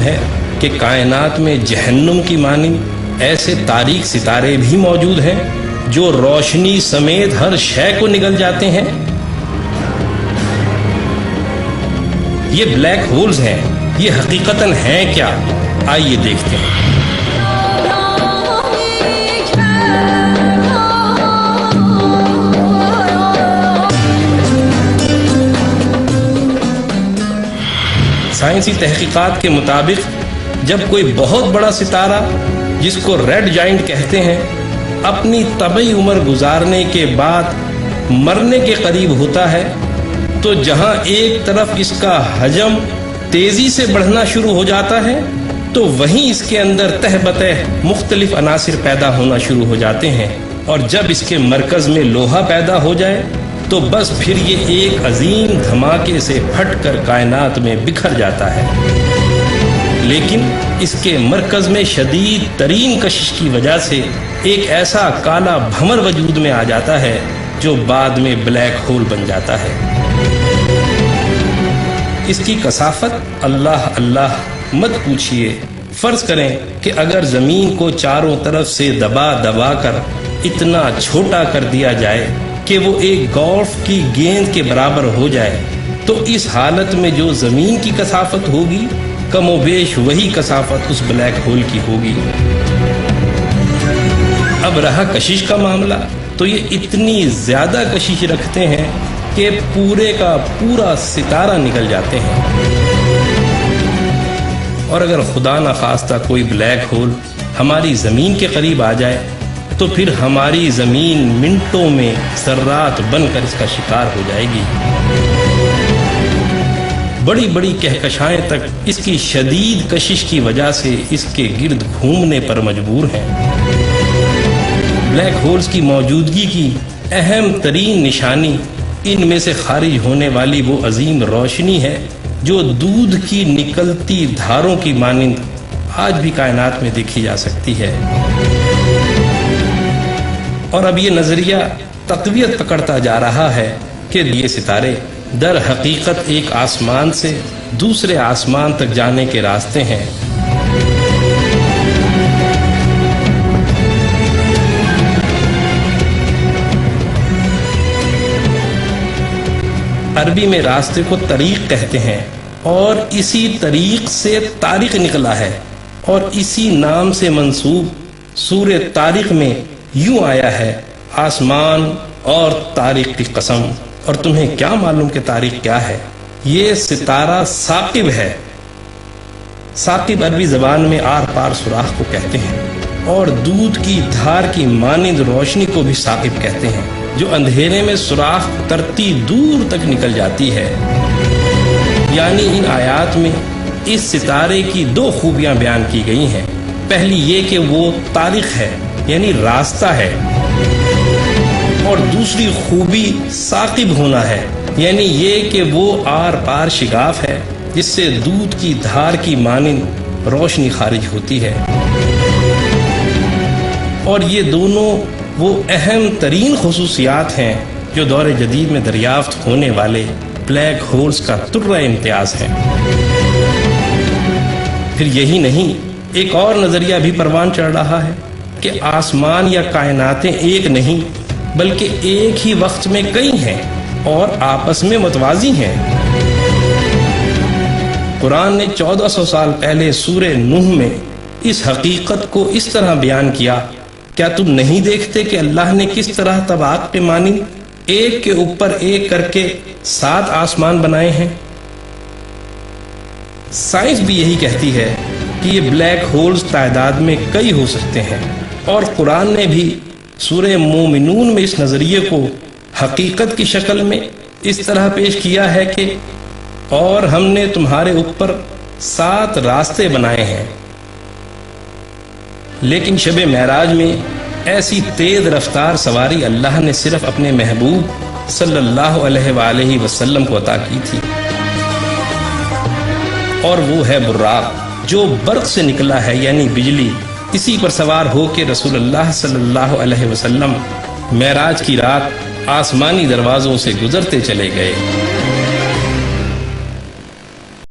ہے کہ کائنات میں جہنم کی مانند ایسے تاریک ستارے بھی موجود ہیں جو روشنی سمیت ہر شے کو نگل جاتے ہیں؟ یہ بلیک ہولز ہیں، یہ حقیقتاً ہیں کیا؟ آئیے دیکھتے ہیں۔ سائنسی تحقیقات کے مطابق جب کوئی بہت بڑا ستارہ جس کو ریڈ جائنٹ کہتے ہیں اپنی طبعی عمر گزارنے کے بعد مرنے کے قریب ہوتا ہے تو جہاں ایک طرف اس کا حجم تیزی سے بڑھنا شروع ہو جاتا ہے تو وہیں اس کے اندر تہ بتہ مختلف عناصر پیدا ہونا شروع ہو جاتے ہیں، اور جب اس کے مرکز میں لوہا پیدا ہو جائے تو بس پھر یہ ایک عظیم دھماکے سے پھٹ کر کائنات میں بکھر جاتا ہے۔ لیکن اس کے مرکز میں شدید ترین کشش کی وجہ سے ایک ایسا کالا بھنور وجود میں آ جاتا ہے جو بعد میں بلیک ہول بن جاتا ہے۔ اس کی کثافت اللہ اللہ مت پوچھئے۔ فرض کریں کہ اگر زمین کو چاروں طرف سے دبا دبا کر اتنا چھوٹا کر دیا جائے کہ وہ ایک گولف کی گیند کے برابر ہو جائے تو اس حالت میں جو زمین کی کثافت ہوگی کم و بیش وہی کثافت اس بلیک ہول کی ہوگی۔ اب رہا کشش کا معاملہ تو یہ اتنی زیادہ کشش رکھتے ہیں کہ پورے کا پورا ستارہ نکل جاتے ہیں، اور اگر خدا نخواستہ کوئی بلیک ہول ہماری زمین کے قریب آ جائے تو پھر ہماری زمین منٹوں میں ذرات بن کر اس کا شکار ہو جائے گی۔ بڑی بڑی کہکشائیں تک اس کی شدید کشش کی وجہ سے اس کے گرد گھومنے پر مجبور ہیں۔ بلیک ہولز کی موجودگی کی اہم ترین نشانی ان میں سے خارج ہونے والی وہ عظیم روشنی ہے جو دودھ کی نکلتی دھاروں کی مانند آج بھی کائنات میں دیکھی جا سکتی ہے۔ اور اب یہ نظریہ تقویت پکڑتا جا رہا ہے کہ یہ ستارے در حقیقت ایک آسمان سے دوسرے آسمان تک جانے کے راستے ہیں۔ عربی میں راستے کو طریق کہتے ہیں، اور اسی طریق سے طارق نکلا ہے، اور اسی نام سے منسوب سورہ طارق میں یوں آیا ہے، آسمان اور طارق کی قسم۔ اور تمہیں کیا معلوم کہ طارق کیا ہے؟ یہ ستارہ ثاقب ہے۔ ثاقب عربی زبان میں آر پار سوراخ کو کہتے ہیں، اور دودھ کی دھار کی مانند روشنی کو بھی ثاقب کہتے ہیں جو اندھیرے میں سوراخ کرتی دور تک نکل جاتی ہے۔ یعنی ان آیات میں اس ستارے کی دو خوبیاں بیان کی گئی ہیں۔ پہلی یہ کہ وہ طارق ہے یعنی راستہ ہے، اور دوسری خوبی ثاقب ہونا ہے، یعنی یہ کہ وہ آر پار شگاف ہے جس سے دودھ کی دھار کی مانند روشنی خارج ہوتی ہے۔ اور یہ دونوں وہ اہم ترین خصوصیات ہیں جو دور جدید میں دریافت ہونے والے بلیک ہولز کا طرہ امتیاز ہیں۔ پھر یہی نہیں، ایک اور نظریہ بھی پروان چڑھ رہا ہے کہ آسمان یا کائناتیں ایک نہیں بلکہ ایک ہی وقت میں کئی ہیں اور آپس میں متوازی ہیں۔ قرآن نے 1400 سال پہلے سورہ نوح میں اس حقیقت کو اس طرح بیان کیا، کیا تم نہیں دیکھتے کہ اللہ نے کس طرح طباق کے مانند ایک کے اوپر ایک کر کے 7 آسمان بنائے ہیں؟ سائنس بھی یہی کہتی ہے کہ یہ بلیک ہولز تعداد میں کئی ہو سکتے ہیں، اور قرآن نے بھی سورہ مومنون میں اس نظریے کو حقیقت کی شکل میں اس طرح پیش کیا ہے کہ اور ہم نے تمہارے اوپر 7 راستے بنائے ہیں۔ لیکن شب معراج میں ایسی تیز رفتار سواری اللہ نے صرف اپنے محبوب صلی اللہ علیہ وآلہ وسلم کو عطا کی تھی، اور وہ ہے براق جو برق سے نکلا ہے یعنی بجلی۔ اسی پر سوار ہو کے رسول اللہ صلی اللہ علیہ وسلم معراج کی رات آسمانی دروازوں سے گزرتے چلے گئے۔